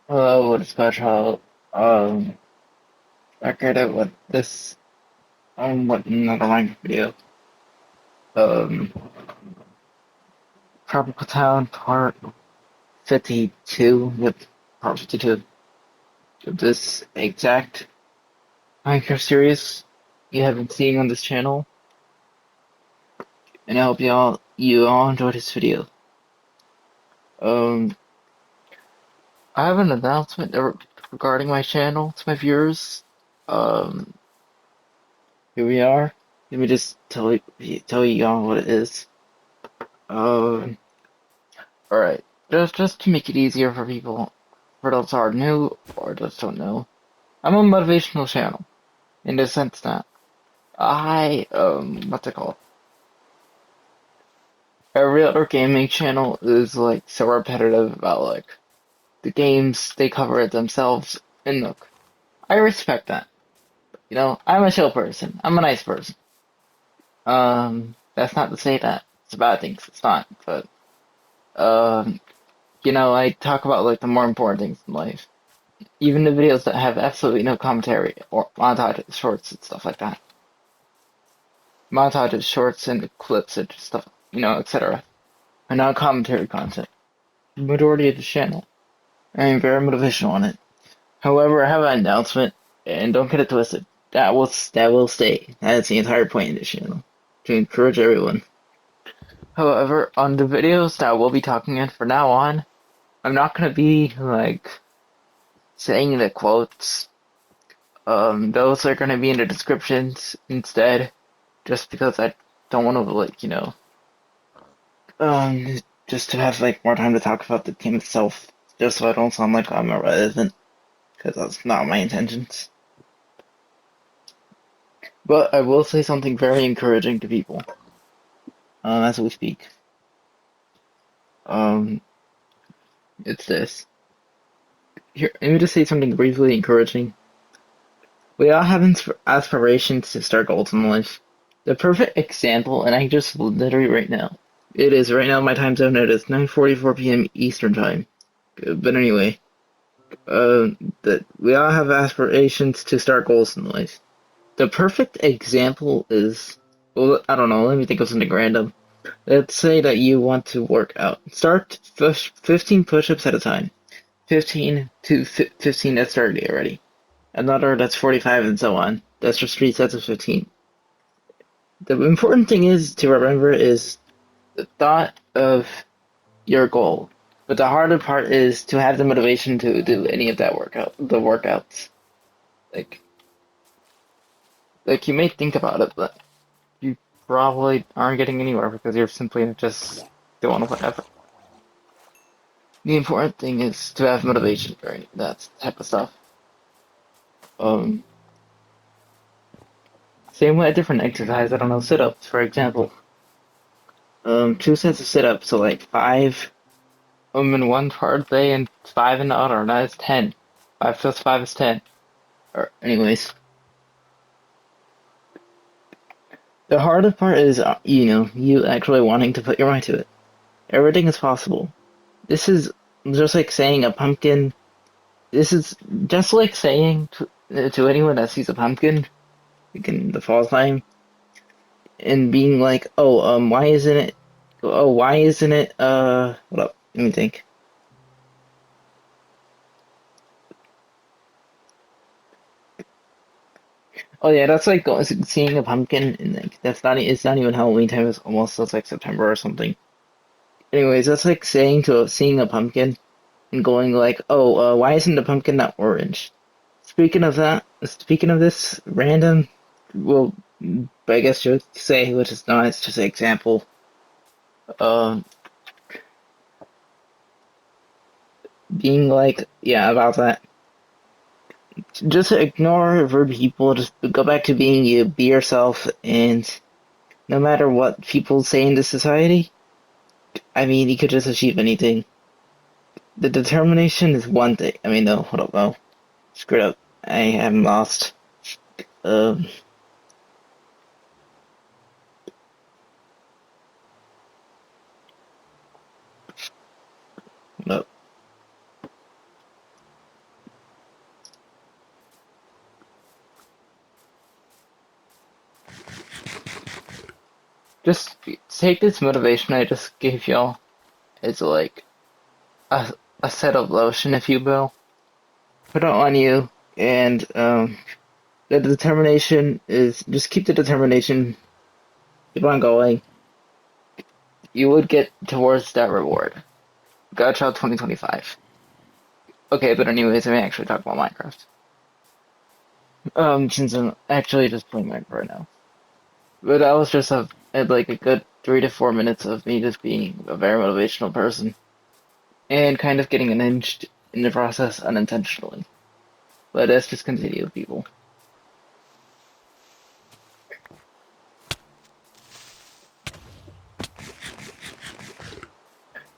Hello, what is special? I created what this what another Minecraft video. Um, Tropical Town Part 52 with Part 52 of this exact Minecraft series you have been seeing on this channel, and I hope you all enjoyed this video. Um, I have an announcement regarding my channel to my viewers. Um, Here we are. Let me just tell you all what it is. Um. Alright, just to make it easier for people, for those who are new or just don't know, I'm a motivational channel in the sense that what's it called? Every other gaming channel is like so repetitive about like the games they cover it themselves, and look, I respect that. You know, I'm a chill person. I'm a nice person. That's not to say that it's a bad thing, 'cause it's not, but um, I talk about like the more important things in life. Even the videos that have absolutely no commentary or montage shorts and stuff like that. Montages, shorts, and clips and stuff, etc. And not commentary content. The majority of the channel. I am very motivational on it. However, I have an announcement, and don't get it twisted. That will stay. That's the entire point of this channel. To encourage everyone. However, on the videos that we'll be talking in from now on, I'm not gonna be like saying the quotes. Those are gonna be in the descriptions instead. Just because I don't want to um, just to have like more time to talk about the game itself, just so I don't sound like I'm irrelevant, because that's not my intentions. But I will say something very encouraging to people, as we speak. Um, it's this. Here, let me just say something briefly encouraging. We all have aspirations to start goals in life. The perfect example, and I just literally right now. It is right now my time zone. It is 9:44 p.m. Eastern time. But anyway. uh, that we all have aspirations to start goals in life. The perfect example is, well, I don't know, let me think of something random. Let's say that you want to work out. Start 15 push-ups at a time. 15 to 15, that's 30 already. Another, that's 45, and so on. That's just 3 sets of 15. The important thing is to remember is the thought of your goal. But the harder part is to have the motivation to do any of that the workouts. Like, Like you may think about it, but you probably aren't getting anywhere because you're simply just doing whatever. The important thing is to have motivation for that type of stuff. Um, Same with a different exercise. I don't know, sit-ups, for example. 2 sets of sit-ups, so like five in one part of the day and five in the other, and that is 10. 5 plus 5 is 10. Or, anyways, the hardest part is, you actually wanting to put your mind to it. Everything is possible. This is just like saying a pumpkin. This is just like saying to anyone that sees a pumpkin in the fall time and being like, "Oh, why isn't it? Oh, why isn't it? Hold up, let me think. Oh yeah, that's like seeing a pumpkin and like that's not. It's not even Halloween time. It's almost that's like September or something. Anyways, that's like saying to seeing a pumpkin and going like, "Oh, why isn't the pumpkin not orange?" Speaking of this random, well, I guess you would say, which is not, it's just an example. Um, Being like, yeah, about that. Just ignore rude people. Just go back to being you. Be yourself, and no matter what people say in the society, I mean, you could just achieve anything. The determination is one thing. I mean, no, hold up, no, screwed up. I am lost. Um, hold up. just take this motivation I just gave y'all as like a, a set of lotion, if you will. Put it on you, and the determination is just keep the determination, keep on going. You would get towards that reward. Gotcha 2025. Okay, but anyways, I may actually talk about Minecraft. Since I'm actually just playing Minecraft right now. But I was just had like a good 3 to 4 minutes of me just being a very motivational person and kind of getting unhinged in the process unintentionally. But let's just continue, people.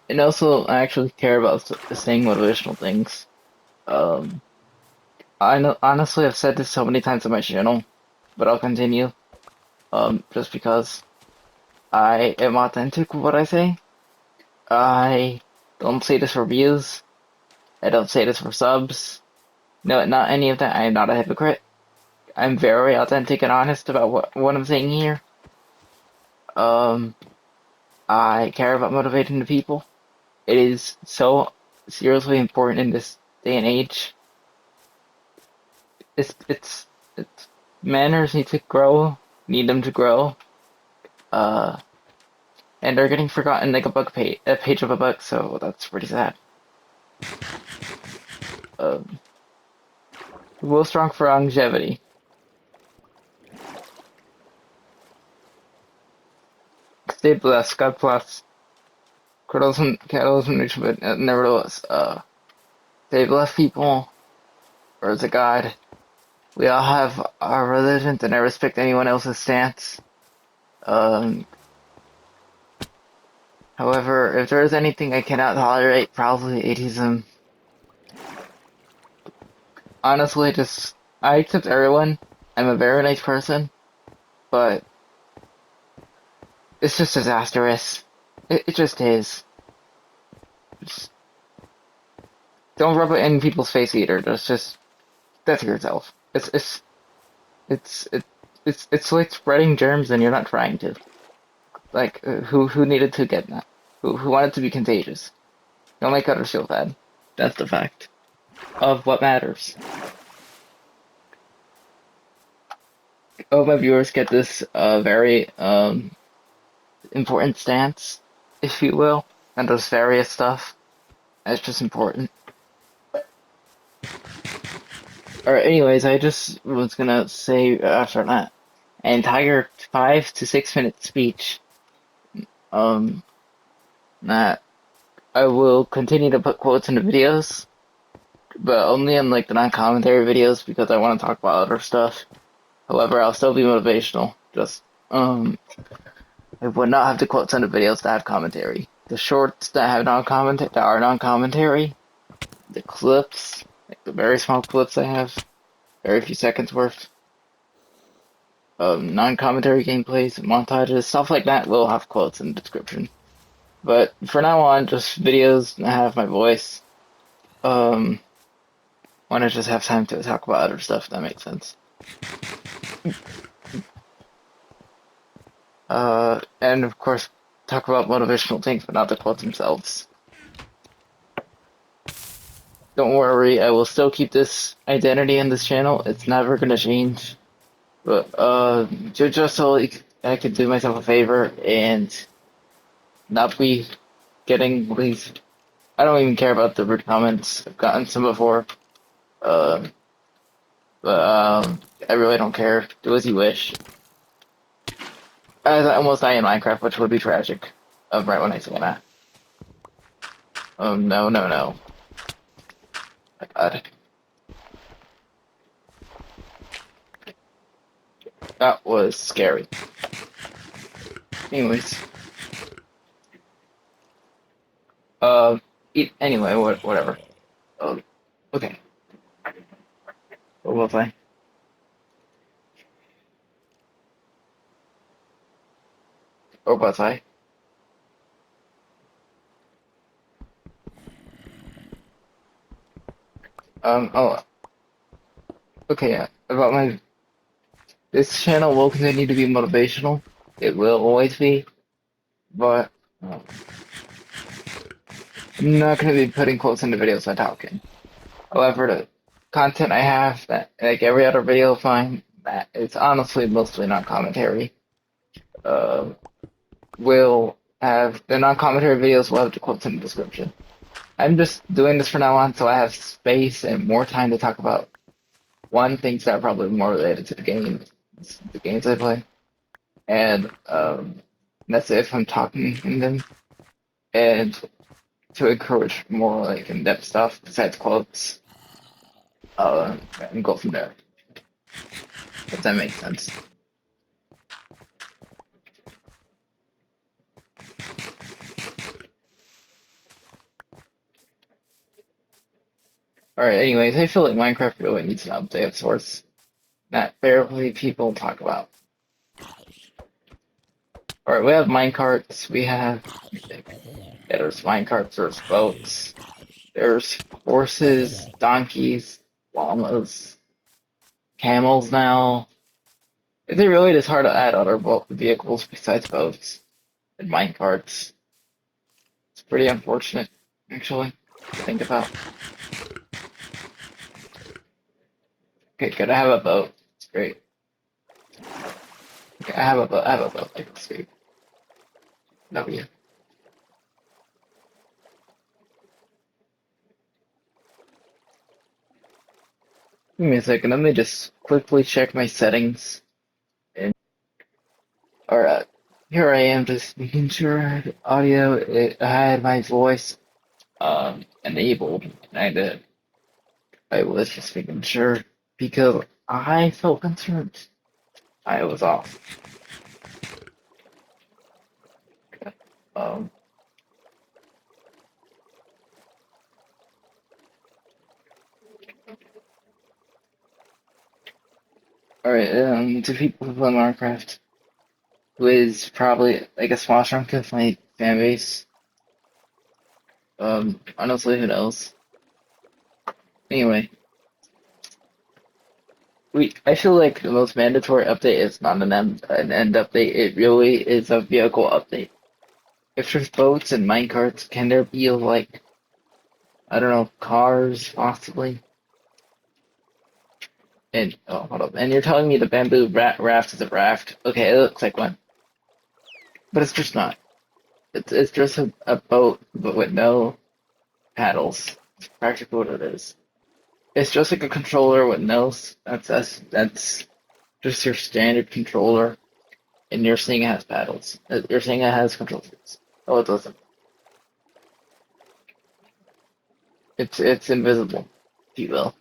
And also, I actually care about saying motivational things. Um, I know, honestly, I've said this so many times on my channel, but I'll continue. Just because I am authentic with what I say. I don't say this for views. I don't say this for subs. No, not any of that. I am not a hypocrite. I'm very authentic and honest about what I'm saying here. Um, I care about motivating the people. It is so seriously important in this day and age. It's manners need to grow, need them to grow. Uh, and they're getting forgotten like a page of a book, so that's pretty sad. Um, Will strong for longevity. Stay blessed, God bless. Capitalism, but nevertheless, stay blessed, people. Or is a God. We all have our religions, and I respect anyone else's stance. Um, However, if there is anything I cannot tolerate, probably atheism. Honestly, I accept everyone. I'm a very nice person, but it's just disastrous. It just is. Just don't rub it in people's face either. Just that to yourself. It's it, it's like spreading germs and you're not trying to. Like who needed to get that? Who wanted to be contagious? Don't make others feel bad. That's the fact of what matters. I hope my viewers get this very important stance, if you will, and those various stuff. That's just important. Or anyways, I just was gonna say after that, an entire 5 to 6 minute speech. Um, that I will continue to put quotes in the videos, but only in like the non-commentary videos because I want to talk about other stuff. However, I'll still be motivational. Just I would not have the quotes on the videos that have commentary. The shorts that have non-commentary, the clips, like the very small clips I have, very few seconds worth of non-commentary gameplays, montages, stuff like that will have quotes in the description. But for now on, just videos that have my voice. Want to just have time to talk about other stuff, if that makes sense. And of course, talk about motivational things, but not the quotes themselves. Don't worry, I will still keep this identity in this channel. It's never gonna change. But just so like, I could do myself a favor and not be getting these. I don't even care about the rude comments. I've gotten some before. Uh, but I really don't care. Do as you wish. As I almost die in Minecraft, which would be tragic. Right when I say that. Oh no no no! My God, that was scary. Anyways, uh, anyway, whatever. Okay. What was I? Or was I? Oh, okay, yeah. About my. This channel will continue to be motivational. It will always be, but I'm not going to be putting quotes into videos by talking. However, the content I have, that like every other video of mine, that it's honestly mostly not commentary. Uh, will have the non-commentary videos will have the quotes in the description. I'm just doing this from now on so I have space and more time to talk about one things that are probably more related to the games I play, and that's it if I'm talking in them, and to encourage more like in-depth stuff besides quotes, and go from there. If that makes sense. All right. Anyways, I feel like Minecraft really needs an update of sorts that barely people talk about. All right, we have minecarts. We have yeah, there's minecarts. There's boats. There's horses, donkeys, llamas, camels now. Is it really just hard to add other boat vehicles besides boats and minecarts? It's pretty unfortunate, actually, to think about. Okay, good. I have a boat. It's great. Okay, I have a boat. I have a boat. Like, sweet. W. Give me a second. Let me just quickly check my settings. And all right, here I am, just making sure audio. I had my voice enabled, and I did. I was just making sure because I felt concerned. I was off. Um, all right. To people who play Minecraft, who is probably like a small chunk of my fan base. Honestly, who knows? Anyway, I feel like the most mandatory update is not an end update. It really is a vehicle update. If there's boats and minecarts, can there be like I don't know cars possibly? And oh, hold up. And you're telling me the bamboo raft is a raft? Okay, it looks like one, but it's just not. It's just a boat, but with no paddles. It's practically what it is. It's just like a controller with no. That's just your standard controller, and you're saying it has paddles. You're saying it has controllers. Oh, it doesn't. It's invisible, if you will.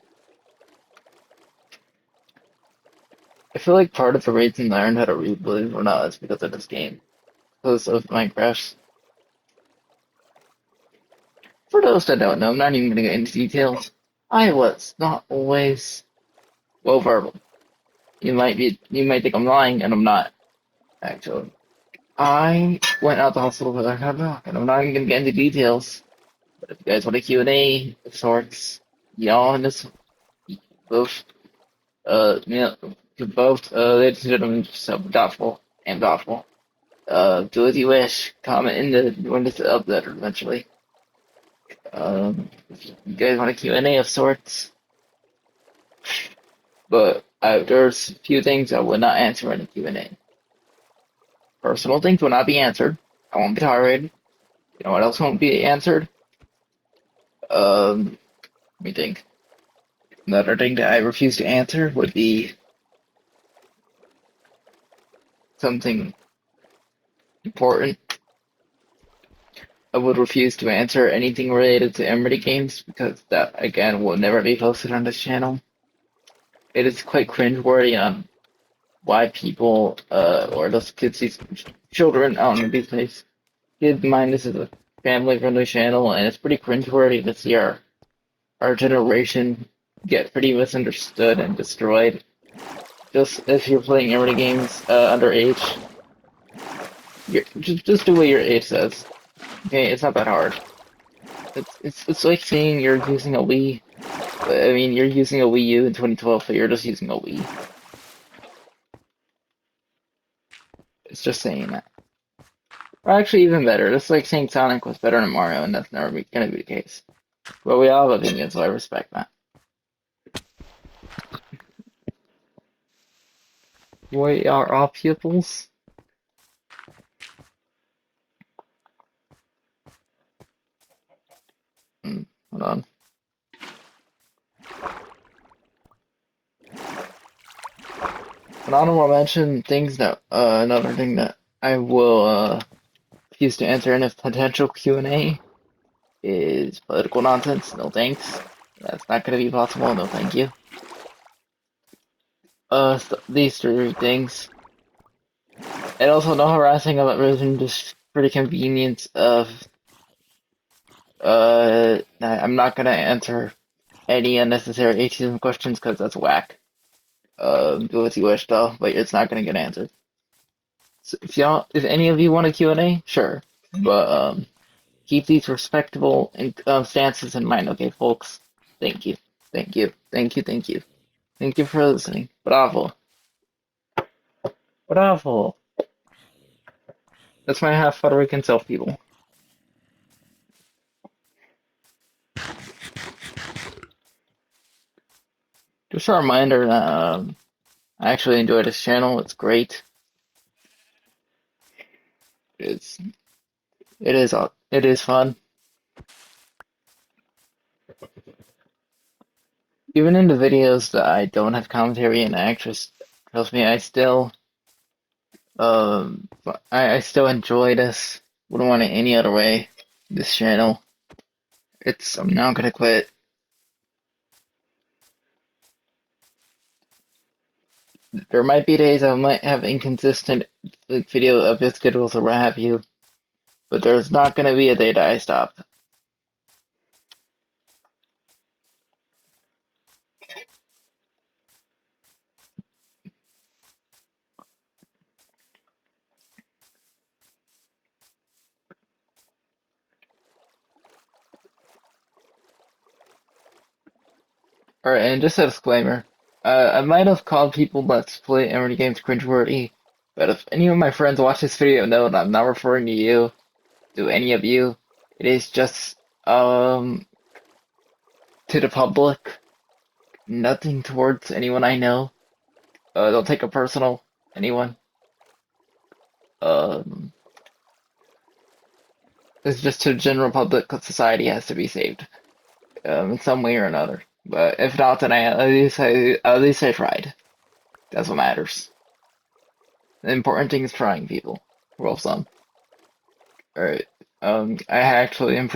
I feel like part of the reason I learned how to read, believe it or not, is because of this game. Because of Minecraft. For those that don't know, I'm not even gonna get into details. I was not always well verbal. You might think I'm lying, and I'm not, actually. I went out the hospital with a knock, and I'm not even gonna get into details. But if you guys want a Q&A of sorts, y'all in this both both ladies and gentlemen, so doubtful and doubtful. Do as you wish. Comment in the when it's up there eventually. If you guys want a Q&A of sorts, but there's a few things I would not answer in a Q&A. Personal things will not be answered. I won't be tolerated. You know what else won't be answered? Let me think. Another thing that I refuse to answer would be something important. I would refuse to answer anything related to Emerald games because that again will never be posted on this channel. It is quite cringeworthy on why people or those kids, these children, I don't know these days. Keep in mind this is a family-friendly channel, and it's pretty cringeworthy to see our generation get pretty misunderstood and destroyed. Just if you're playing Emerald games underage, just do what your age says. Okay, it's not that hard. It's like saying you're using a Wii. I mean, you're using a Wii U in 2012, but you're just using a Wii. It's just saying that. Or actually, even better. It's like saying Sonic was better than Mario, and that's never gonna be the case. But we all have opinions, so I respect that. We are all pupils. Hold on. An honorable mention things that another thing that I will use to answer any potential Q&A is political nonsense. No thanks. That's not gonna be possible. No thank you. These three things, and also no harassing about religion, just for the convenience of I'm not gonna answer any unnecessary atheism questions because that's whack. Do as you wish though, but it's not gonna get answered. So if any of you want a Q&A, sure, but keep these respectable stances in mind, okay, folks? Thank you, thank you, thank you, thank you, thank you for listening. Bravo, bravo. That's my half Puerto Rican self, people. Just a reminder that I actually enjoy this channel. It's great. It's it is fun. Even in the videos that I don't have commentary and actress, trust me, I still I still enjoy this. Wouldn't want it any other way. This channel. I'm not gonna quit. There might be days I might have inconsistent video upload schedules or what have you, but there's not gonna be a day that I stop. Alright, and just a disclaimer. I might have called people that play Emery games cringeworthy, but if any of my friends watch this video know that I'm not referring to you, to any of you. It is just to the public. Nothing towards anyone I know. Don't take it personal. Anyone. Um, it's just to the general public because society has to be saved. In some way or another. But if not, then at least I tried. That's what matters. The important thing is trying, people. Well, some. Alright. I actually am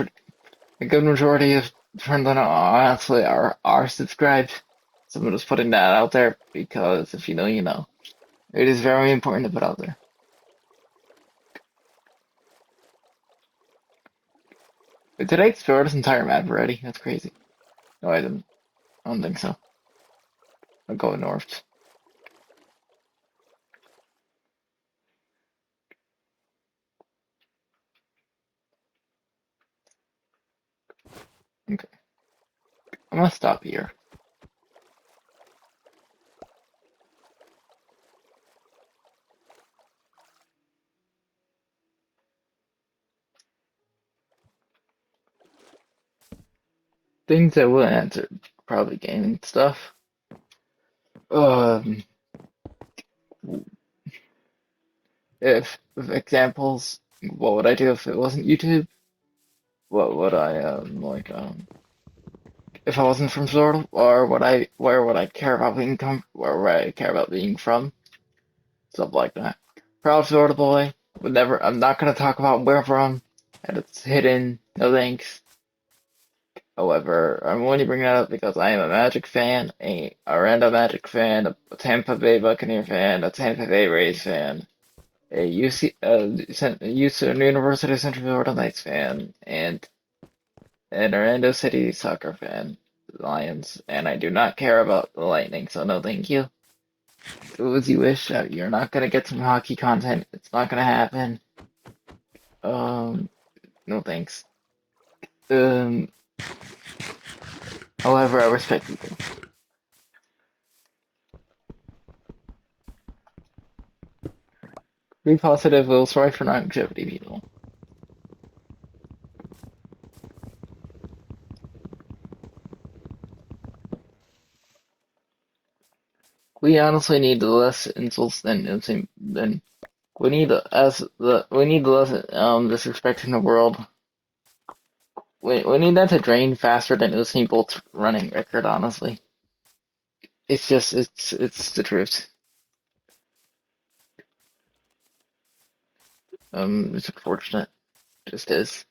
a good majority of friends I know honestly are subscribed. So I'm just putting that out there because if you know, you know. It is very important to put out there. But did I explore this entire map already? That's crazy. No, I didn't. I don't think so. I'll go north. Okay. I'm gonna stop here. Things I will answer. Probably gaming stuff. Um, if examples, what would I do if it wasn't YouTube? What would I if I wasn't from Florida, or where would I care about being where would I care about being from? Stuff like that. Proud Florida boy. Would never. I'm not gonna talk about where from. And it's hidden. No thanks. However, I'm only bringing that up because I am a Magic fan, a Orlando Magic fan, a Tampa Bay Buccaneer fan, a Tampa Bay Rays fan, a University of Central Florida Knights fan, and an Orlando City soccer fan, Lions, and I do not care about the Lightning, so no thank you. Do as you wish. You're not gonna get some hockey content. It's not gonna happen. Um, no thanks. Um, however, I respect people. Be positive, we'll strive for longevity, people. We honestly need less insults than we need less disrespect in the world. We need that to drain faster than Usain Bolt's running record. Honestly, it's just it's the truth. It's unfortunate. It just is.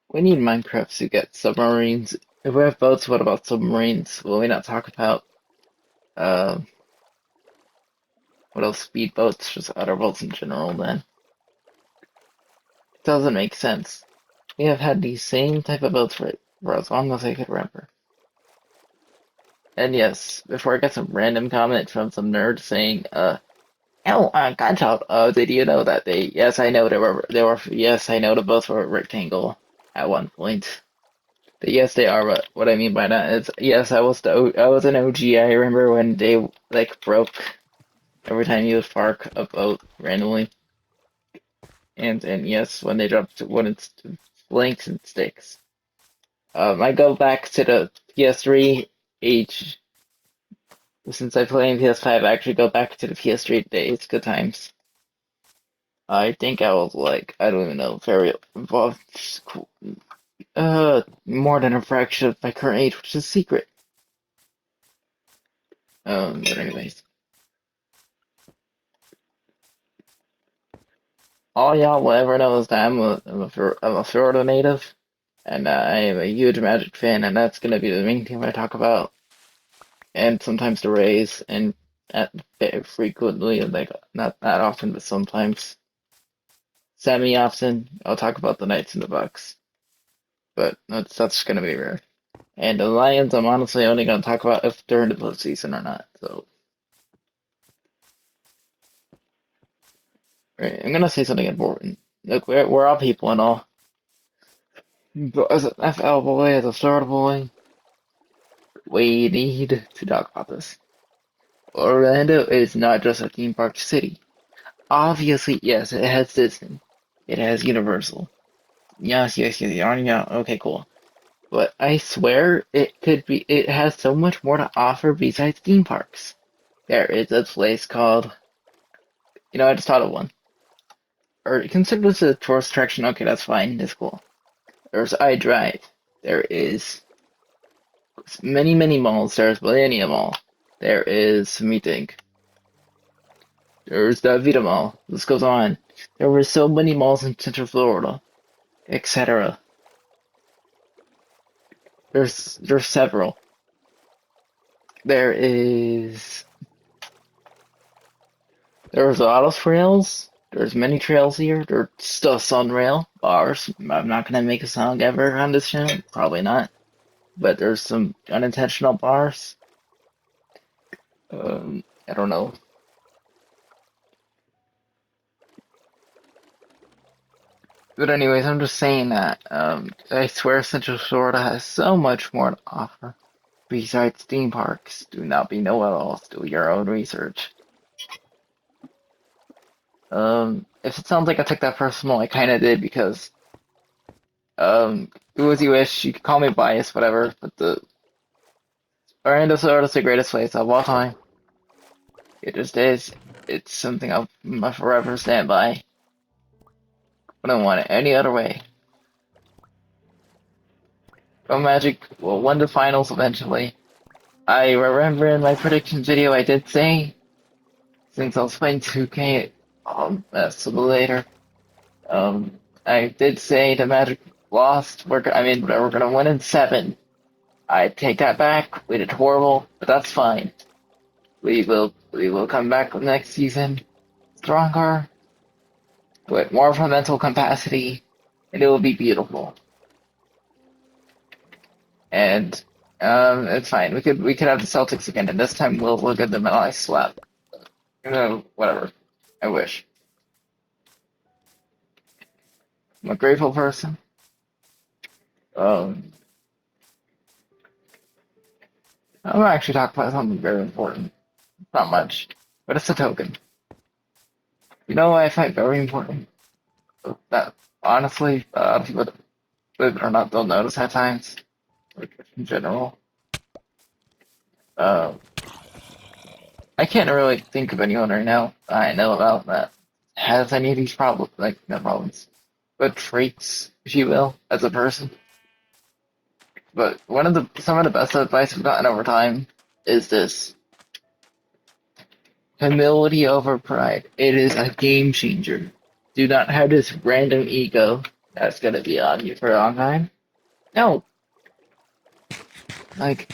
We need Minecraft to get submarines. If we have boats, what about submarines? Will we not talk about uh what else? Speedboats, just other boats in general. Then it doesn't make sense. We have had these same type of boats for as long as I could remember. And yes, before I get some random comment from some nerd saying, oh, Godchild, did you know that they, yes, I know yes, I know the both were rectangle at one point. But yes, they are, but what I mean by that is, yes, I was an OG, I remember when they, like, broke every time you would park a boat randomly. And yes, when they dropped, when it's blanks and sticks. I go back to the PS3 age. Since I play PS5, I actually go back to the PS3 days. Good times. I think I was like, I don't even know, very involved. More than a fraction of my current age, which is a secret. But anyways, all y'all will ever know is that I'm a Florida native, and I am a huge Magic fan, and that's gonna be the main team I talk about, and sometimes the Rays, and at frequently, like not that often, but sometimes. Semi-often, I'll talk about the Knights and the Bucks, but that's gonna be rare. And the Lions, I'm honestly only gonna talk about if they're in the postseason or not. So, right, I'm gonna say something important. Look, we're all people and all, but as an FL boy, as a Florida boy, we need to talk about this. Orlando is not just a theme park city. Obviously, yes, it has Disney, it has Universal. Yes, yeah. Okay, cool. But I swear it has so much more to offer besides theme parks. There is a place called, I just thought of one. Or consider this a tourist attraction. Okay, that's fine. That's cool. There's iDrive. There is many malls. There's Millennium Mall. There is, let me think. There's the Vita Mall. This goes on. There were so many malls in Central Florida, etc. There's several. There is There's a lot of trails. There's many trails here. There's still Sunrail bars. I'm not gonna make a song ever on this channel. Probably not. But there's some unintentional bars. I don't know. But anyways, I'm just saying that I swear Central Florida has so much more to offer besides theme parks. Do not be know-it-alls. Do your own research. If it sounds like I took that personal, I kind of did because do as you wish. You can call me biased, whatever. But the Orlando, Florida's the greatest place of all time. It just is. It's something I'll forever stand by. I don't want it any other way. Go Magic will win the finals eventually. I remember in my prediction video I did say, since I was playing 2K, that's a little later. I did say the Magic lost. We're gonna win in 7. I take that back. We did horrible, but that's fine. We will come back next season stronger, with more of a mental capacity, and it will be beautiful. And it's fine. We could have the Celtics again, and this time we'll give them a nice slap. Whatever. I wish. I'm a grateful person. Um, I'm gonna actually talk about something very important. Not much, but it's a token. You know what I find very important? That honestly, people, believe it or not, don't notice at times, like in general. Uh, I can't really think of anyone right now I know about that has any of these problems, like not problems, but traits, if you will, as a person. But some of the best advice I've gotten over time is this: humility over pride. It is a game changer. Do not have this random ego that's gonna be on you for a long time. No, like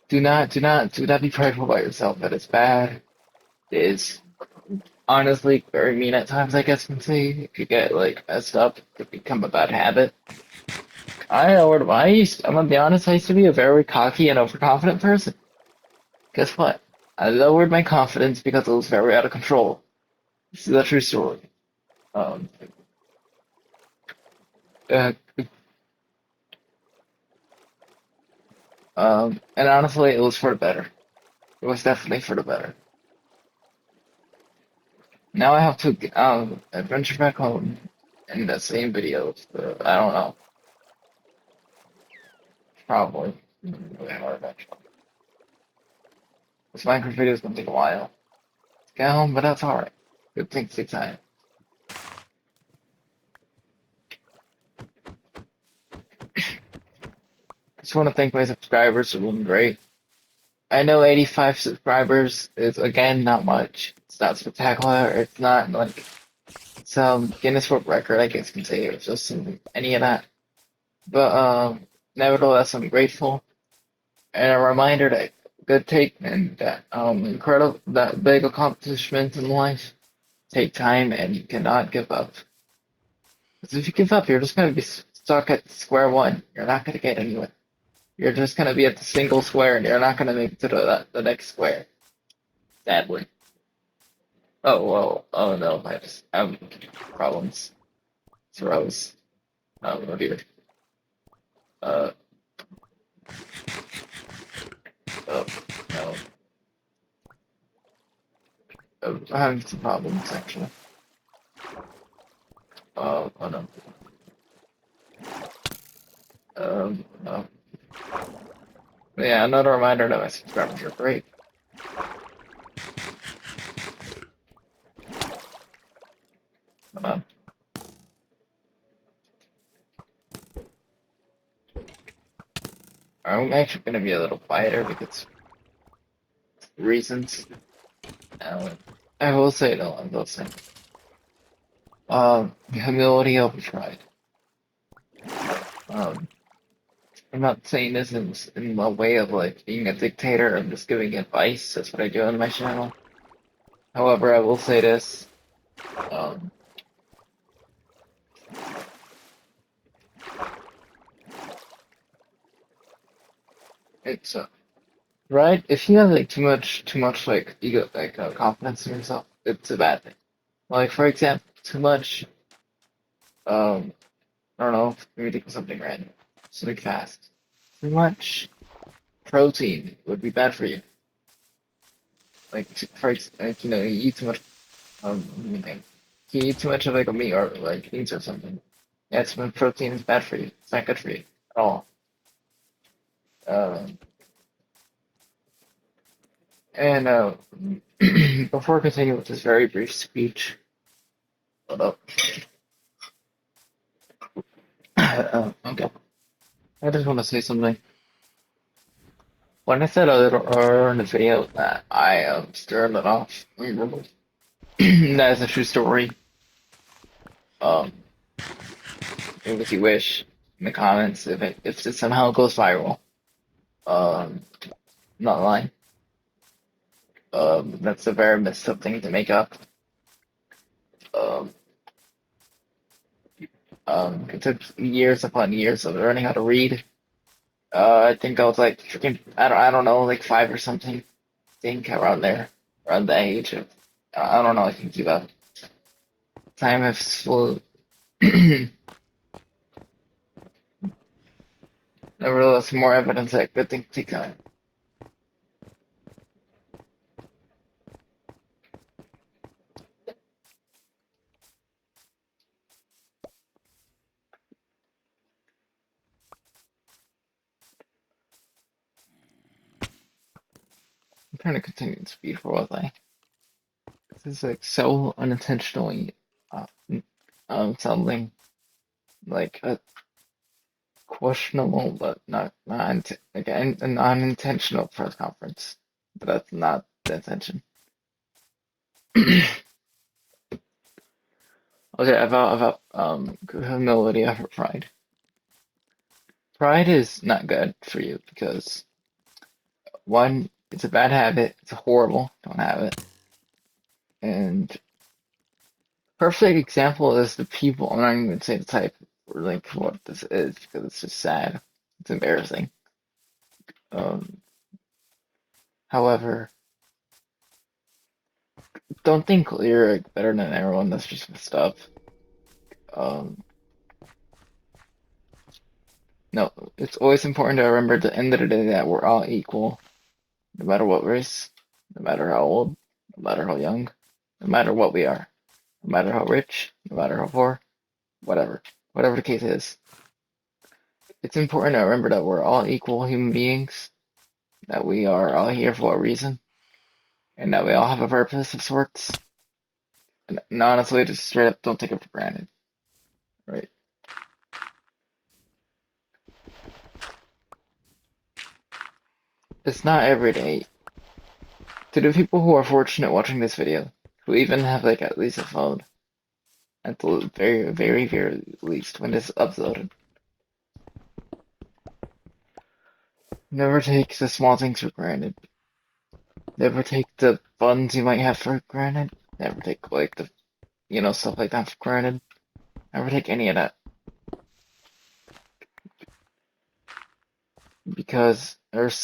do not be prideful about yourself. That is bad. It is honestly very mean at times, I guess you can say. It could get like messed up, it could become a bad habit. I'm gonna be honest, I used to be a very cocky and overconfident person. Guess what? I lowered my confidence because it was very out of control. This is a true story. Um, uh, and honestly, it was for the better. It was definitely for the better. Now I have to adventure back home in the same videos. I don't know. Probably. Really hard eventually. This Minecraft video is gonna take a while to get home, but that's alright. Good things take time. Just want to thank my subscribers for doing great. I know 85 subscribers is again not much. It's not spectacular. It's not like some Guinness World Record, I guess you can say, or just any of that. But nevertheless, I'm grateful and a reminder that good take and that incredible that big accomplishments in life take time and you cannot give up. Because if you give up, you're just gonna be stuck at square one. You're not gonna get anywhere. You're just gonna be at the single square and you're not gonna make it to the next square. Sadly. Oh well. Oh no. I just have problems. Throws. Oh dear. Uh. Oh no. I'm having some problems actually. Oh no. No. But yeah, another reminder that my subscribers are great. Um, I'm actually gonna be a little quieter because reasons. Uh, I will say though, I will say, humility over pride. Um, I'm not saying this in a way of like being a dictator. I'm just giving advice. That's what I do on my channel. However, I will say this. Um, it's right. If you have like too much like ego, like confidence in yourself, it's a bad thing. Like for example, too much. Um, I don't know. Let me think of something random. Something fast. Too much protein would be bad for you. Like like you know, you eat too much. Let me think. You eat too much of like a meat or like beans or something. Yeah, too much protein is bad for you. It's not good for you at all. Um, and before continuing with this very brief speech, hold up. Okay. I just want to say something. When I said a little earlier in the video that I stirred it off, that is a true story. Um, if you wish, in the comments, if it somehow goes viral, um, not lying. That's a very messed up thing to make up. Um, it took years upon years of learning how to read. I think I was like freaking, I don't know, like five or something. I think around there, around that age. I don't know. I can keep up. Time has flown. Nevertheless, more evidence that good things take time. I'm trying to continue the speed for what I. This is like so unintentionally uh, something like a questionable but not like a non-intentional press conference. But that's not the intention. Okay, about humility over pride. Pride is not good for you because one, it's a bad habit. It's horrible. Don't have it. And perfect example is the people. I'm not even gonna say the type or like what this is because it's just sad. It's embarrassing. Um, however, don't think you're like, better than everyone. That's just messed up. Um, no, it's always important to remember at the end of the day that we're all equal, no matter what race, no matter how old, no matter how young, no matter what we are, no matter how rich, no matter how poor, whatever the case is. It's important to remember that we're all equal human beings, that we are all here for a reason, and that we all have a purpose of sorts. And honestly, just straight up don't take it for granted, right? It's not every day. To the people who are fortunate watching this video, who even have like at least a phone, at the very least when this is uploaded, never take the small things for granted. Never take the funds you might have for granted. Never take like the stuff like that for granted. Never take any of that because there's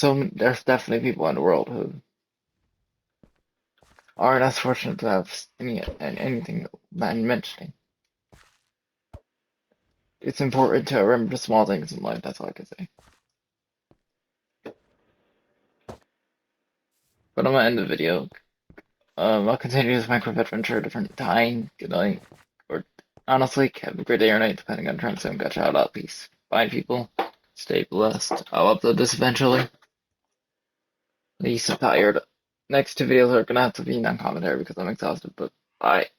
definitely people in the world who aren't as fortunate to have anything that I'm mentioning. It's important to remember the small things in life. That's all I can say. But I'm gonna end the video. I'll continue this Minecraft adventure a different time. Good night. Or honestly, have a great day or night, depending on time zone. Got shout out. Peace. Bye, people. Stay blessed. I'll upload this eventually. At least I'm tired. Next two videos are gonna have to be non-commentary because I'm exhausted. But bye.